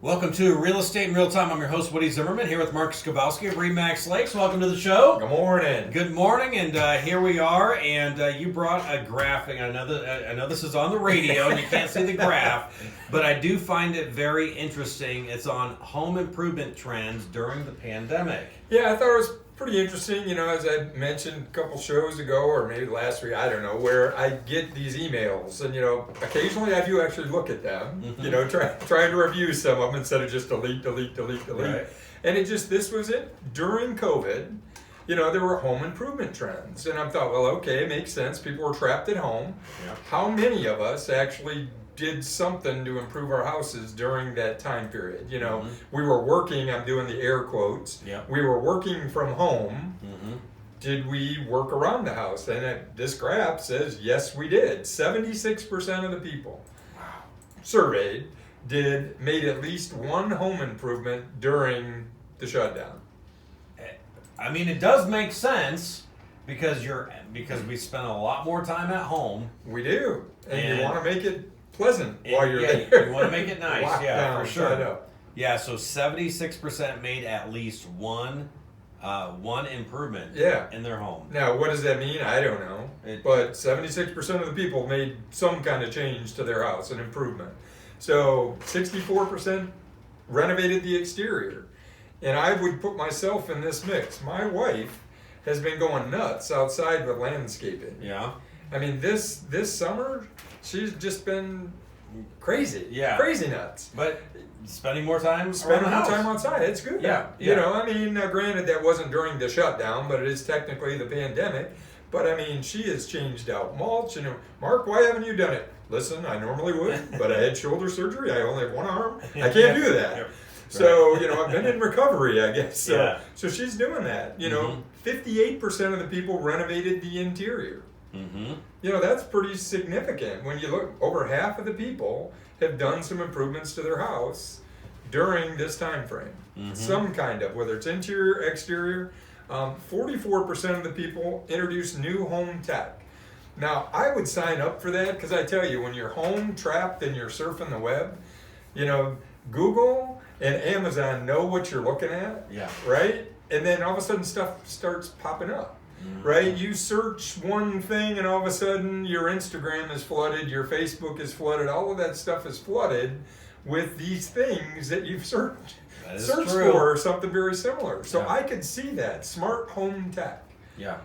Welcome to Real Estate in Real Time. I'm your host, Woody Zimmerman, here with Mark Skibowski of Remax Lakes. Welcome to the show. Good morning. Good morning, and here we are, and you brought a graphic. I know this is on the radio, and you can't see the graph, but I do find it very interesting. It's on home improvement trends during the pandemic. Yeah, I thought it was pretty interesting, as I mentioned a couple shows ago, or maybe last week, I don't know, where I get these emails, and, occasionally I do actually look at them, trying to review some of them instead of just delete. Right. And this was it. During COVID, there were home improvement trends, and I thought, well, okay, it makes sense. People were trapped at home. Yeah. How many of us actually did something to improve our houses during that time period? We were working, I'm doing the air quotes, we were working from home. Did we work around the house? And this graph says, yes, we did. 76% of the people surveyed made at least one home improvement during the shutdown. I mean, it does make sense because we spend a lot more time at home. We do. And you want to make it pleasant while you're there. You want to make it nice. Lockdown, for sure. Yeah, so 76% made at least one improvement in their home. Now, what does that mean? I don't know. But 76% of the people made some kind of change to their house, an improvement. So 64% renovated the exterior. And I would put myself in this mix. My wife has been going nuts outside with landscaping. Yeah. I mean, this summer, she's just been crazy. Yeah. Crazy nuts. But spending more time outside, it's good. Yeah. Granted, that wasn't during the shutdown, but it is technically the pandemic. But I mean, she has changed out mulch. Mark, why haven't you done it? Listen, I normally would, but I had shoulder surgery. I only have one arm. I can't do that. Yep. So, I've been in recovery, I guess. So she's doing that. 58% of the people renovated the interior. That's pretty significant. When you look, over half of the people have done some improvements to their house during this time frame. Some kind of, whether it's interior, exterior. 44% of the people introduced new home tech. Now, I would sign up for that because I tell you, when you're home trapped and you're surfing the web, Google and Amazon know what you're looking at, right? And then all of a sudden stuff starts popping up. Right? You search one thing and all of a sudden your Instagram is flooded, your Facebook is flooded, all of that stuff is flooded with these things that you've searched for or something very similar. So I could see that. Smart home tech. Yeah.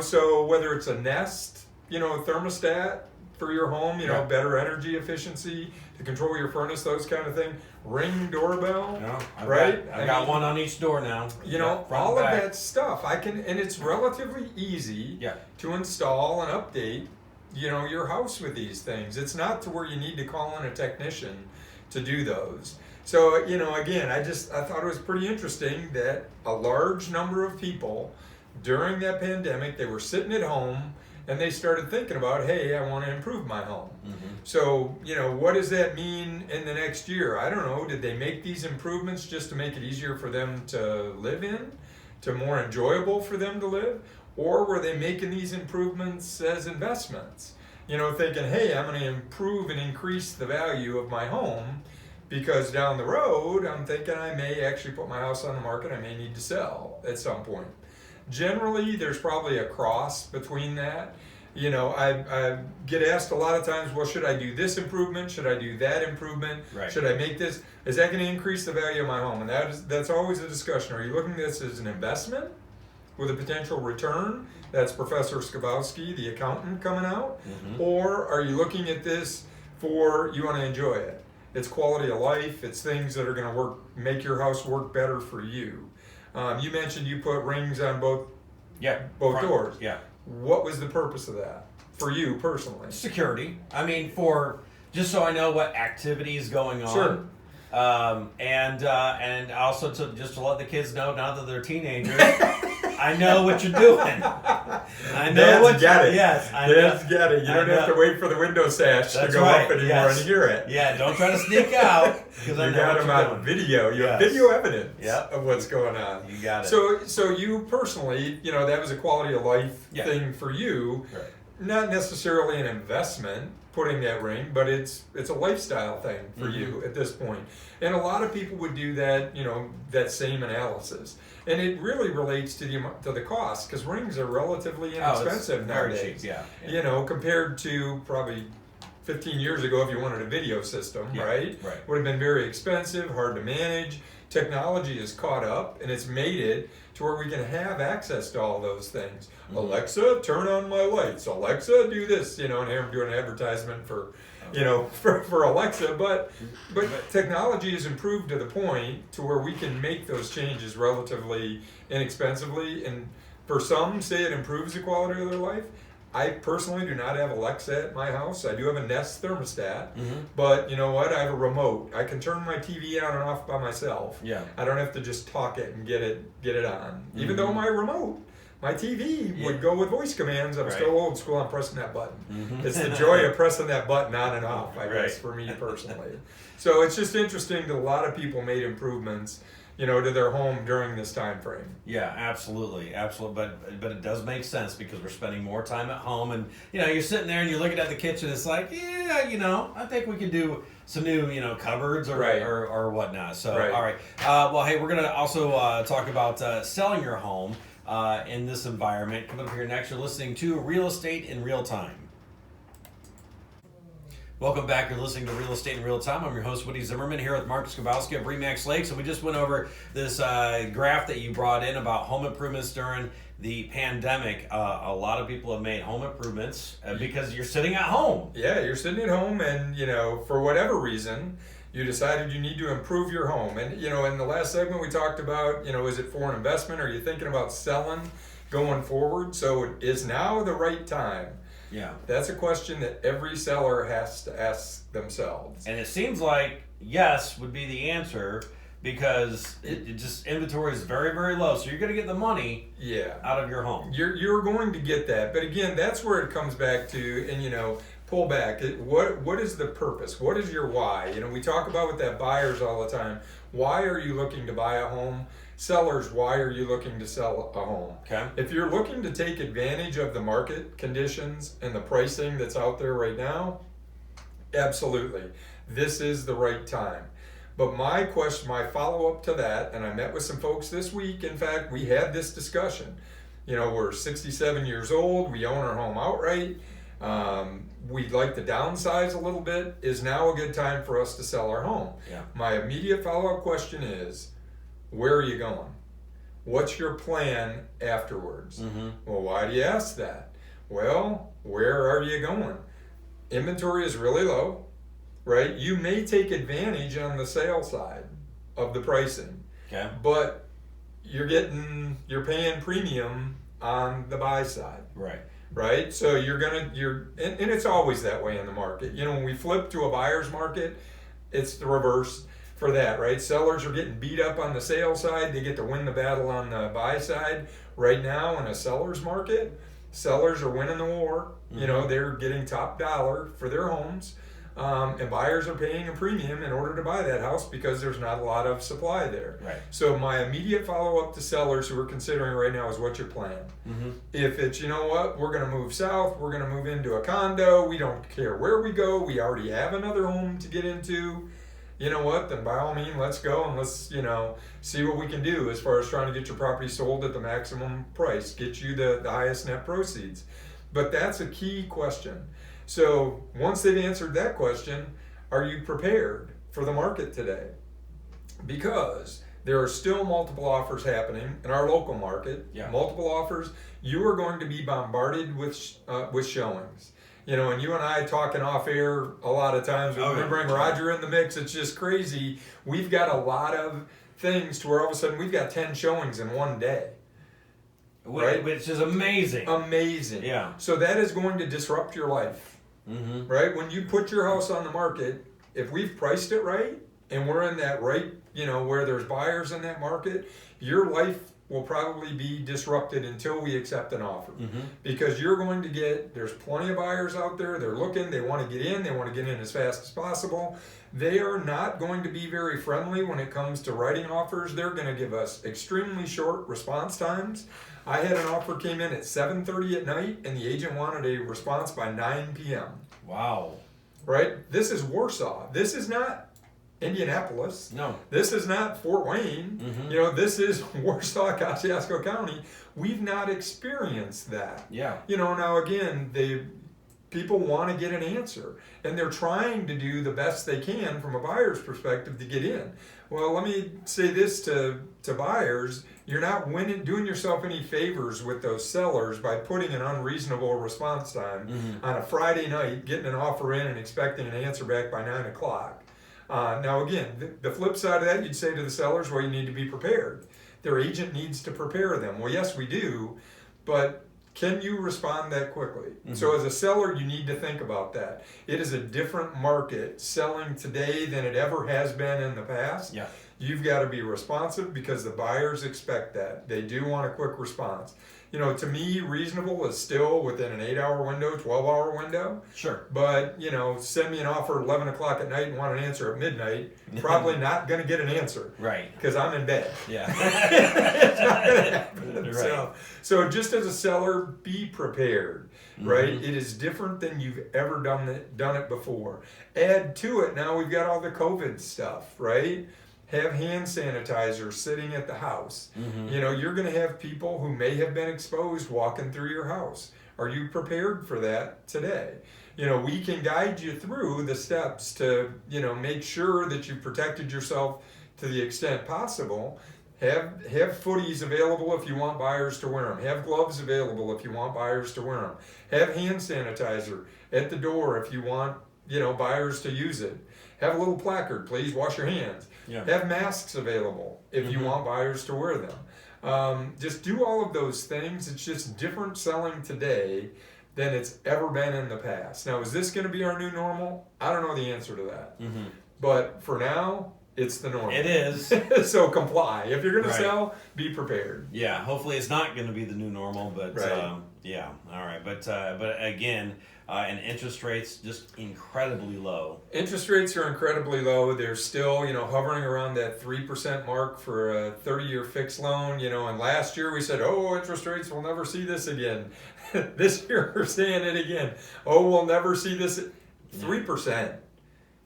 So whether it's a Nest, thermostat for your home, better energy efficiency to control your furnace, those kind of things. Ring doorbell, right? I've got one on each door now. All of that stuff and it's relatively easy to install and update, your house with these things. It's not to where you need to call in a technician to do those. So, again, I thought it was pretty interesting that a large number of people during that pandemic, they were sitting at home and they started thinking about, hey, I want to improve my home. So, what does that mean in the next year? I don't know. Did they make these improvements just to make it easier for them to live in, to more enjoyable for them to live? Or were they making these improvements as investments? Thinking, hey, I'm going to improve and increase the value of my home because down the road, I'm thinking I may actually put my house on the market. I may need to sell at some point. Generally, there's probably a cross between that. I get asked a lot of times, well, should I do this improvement? Should I do that improvement? Right. Should I make this? Is that going to increase the value of my home? And that's always a discussion. Are you looking at this as an investment with a potential return? That's Professor Skibowski, the accountant, coming out. Or are you looking at this for you want to enjoy it? It's quality of life. It's things that are going to make your house work better for you. You mentioned you put rings on both doors. Yeah. What was the purpose of that for you personally? Security. I mean, just so I know what activity is going on. Sure. And also to let the kids know now that they're teenagers, I know what you're doing. I know what you're doing. Yes, Dad's got it. You don't have to wait for the window sash to go up anymore and hear it. Yeah, don't try to sneak out. You got them on video. You have video evidence of what's going on. You got it. So you personally, that was a quality of life thing for you. Right. not necessarily an investment putting that ring, but it's a lifestyle thing for you at this point. And a lot of people would do that, that same analysis. And it really relates to the cost, because rings are relatively inexpensive nowadays. Very cheap, yeah. Compared to probably 15 years ago, if you wanted a video system, right? Would have been very expensive, hard to manage. Technology has caught up, and it's made it to where we can have access to all those things. Alexa, turn on my lights. Alexa, do this. And here I'm doing an advertisement for Alexa, but technology has improved to the point to where we can make those changes relatively inexpensively, and for some say it improves the quality of their life. I personally do not have Alexa at my house. I do have a Nest thermostat, but you know what? I have a remote. I can turn my TV on and off by myself. Yeah. I don't have to just talk it and get it on. Even though my remote, my TV would go with voice commands. I'm still old school. I'm pressing that button. It's the joy of pressing that button on and off, I guess, for me personally. So it's just interesting that a lot of people made improvements, to their home during this time frame. Yeah, absolutely. But it does make sense, because we're spending more time at home, and you're sitting there and you're looking at the kitchen. It's like, I think we could do some new, cupboards or whatnot. So, all right. Well, hey, we're gonna also talk about selling your home in this environment. Coming up here next, you're listening to Real Estate in Real Time. Welcome back. You're listening to Real Estate in Real Time. I'm your host, Woody Zimmerman, here with Mark Skibowski of Remax Lakes. And we just went over this graph that you brought in about home improvements during the pandemic. A lot of people have made home improvements because you're sitting at home. Yeah, you're sitting at home, and, for whatever reason, you decided you need to improve your home. And, in the last segment we talked about, is it for an investment? Are you thinking about selling going forward? So is now the right time? Yeah. That's a question that every seller has to ask themselves. And it seems like yes would be the answer, because it just inventory is very, very low. So you're going to get the money out of your home. You're going to get that. But again, that's where it comes back to, and pull back. What is the purpose? What is your why? We talk about with that buyers all the time. Why are you looking to buy a home? Sellers, why are you looking to sell a home? Okay. If you're looking to take advantage of the market conditions and the pricing that's out there right now, absolutely. This is the right time. But my follow-up to that, and I met with some folks this week, in fact, we had this discussion. We're 67 years old, we own our home outright, we'd like to downsize a little bit. Is now a good time for us to sell our home? Yeah. My immediate follow-up question is, where are you going? What's your plan afterwards? Well, why do you ask that? Well, where are you going? Inventory is really low, right? You may take advantage on the sale side of the pricing, but you're paying premium on the buy side. Right? So and it's always that way in the market. When we flip to a buyer's market, it's the reverse for that, right? Sellers are getting beat up on the sale side. They get to win the battle on the buy side. Right now in a seller's market, sellers are winning the war. They're getting top dollar for their homes. And buyers are paying a premium in order to buy that house because there's not a lot of supply there. So my immediate follow-up to sellers who are considering right now is, what's your plan? If it's, we're going to move south, we're going to move into a condo, we don't care where we go, we already have another home to get into, then by all means, let's go and let's, see what we can do as far as trying to get your property sold at the maximum price, get you the highest net proceeds. But that's a key question. So once they've answered that question, are you prepared for the market today? Because there are still multiple offers happening in our local market. Multiple offers. You are going to be bombarded with showings. And you and I talking off air a lot of times. When we bring Roger in the mix, it's just crazy. We've got a lot of things to where all of a sudden we've got 10 showings in one day. Right? Which is amazing. Amazing. Yeah. So that is going to disrupt your life. Right? When you put your house on the market, if we've priced it right and we're in that right, where there's buyers in that market, your life will probably be disrupted until we accept an offer. Because you're going to there's plenty of buyers out there, they're looking, they want to get in as fast as possible. They are not going to be very friendly when it comes to writing offers. They're going to give us extremely short response times. I had an offer came in at 7:30 at night, and the agent wanted a response by 9 p.m. Wow. Right? This is Warsaw. This is not Indianapolis. No. This is not Fort Wayne. This is Warsaw, Kosciuszko County. We've not experienced that. Yeah. Now again, people want to get an answer, and they're trying to do the best they can from a buyer's perspective to get in. Well, let me say this to buyers: you're not doing yourself any favors with those sellers by putting an unreasonable response time on a Friday night, getting an offer in and expecting an answer back by 9 o'clock. Now again, the flip side of that, you'd say to the sellers, well, you need to be prepared. Their agent needs to prepare them. Well, yes, we do, but can you respond that quickly? So as a seller, you need to think about that. It is a different market selling today than it ever has been in the past. Yeah. You've got to be responsive because the buyers expect that. They do want a quick response. To me, reasonable is still within an 8-hour window, 12-hour window. Sure. But, send me an offer at 11 o'clock at night and want an answer at midnight. Probably not going to get an answer. Right. Because I'm in bed. Yeah. It's not going to happen. Right. So just as a seller, be prepared. Right? It is different than you've ever done it before. Add to it, now we've got all the COVID stuff, right? Have hand sanitizer sitting at the house. You're going to have people who may have been exposed walking through your house. Are you prepared for that today? We can guide you through the steps to, make sure that you protected yourself to the extent possible. Have footies available if you want buyers to wear them. Have gloves available if you want buyers to wear them. Have hand sanitizer at the door if you want, buyers to use it. Have a little placard, please wash your hands. Yeah. Have masks available if you want buyers to wear them. Just do all of those things. It's just different selling today than it's ever been in the past. Now, is this going to be our new normal? I don't know the answer to that. But for now, it's the normal. It is. So comply. If you're going to Right. sell, be prepared. Yeah. Hopefully, it's not going to be the new normal, but Right. yeah. All right. But again, and interest rates just incredibly low. Interest rates are incredibly low. They're still, hovering around that 3% mark for a 30-year fixed loan. And last year we said, oh, interest rates, we'll never see this again. This year we're saying it again. Oh, we'll never see this. 3%.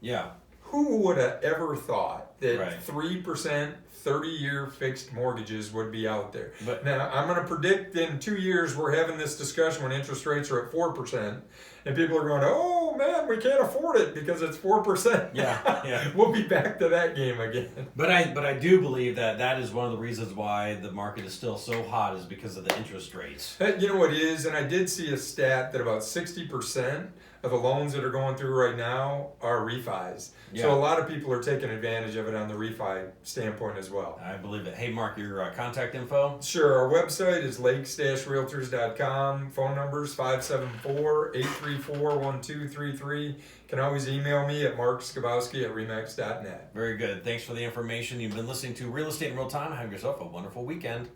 Yeah. Who would have ever thought that Right. 3% 30-year fixed mortgages would be out there? But Now, I'm going to predict in 2 years we're having this discussion when interest rates are at 4%, and people are going, oh man, we can't afford it because it's 4%. Yeah. We'll be back to that game again. But I do believe that is one of the reasons why the market is still so hot is because of the interest rates. You know what it is, and I did see a stat that about 60% of the loans that are going through right now are refis. Yeah. So a lot of people are taking advantage of it on the refi standpoint as well. I believe it. Hey, Mark, your contact info? Sure. Our website is lakes-realtors.com. Phone numbers 574-834-1233. Can always email me at markskibowski@remax.net. Very good. Thanks for the information. You've been listening to Real Estate in Real Time. Have yourself a wonderful weekend.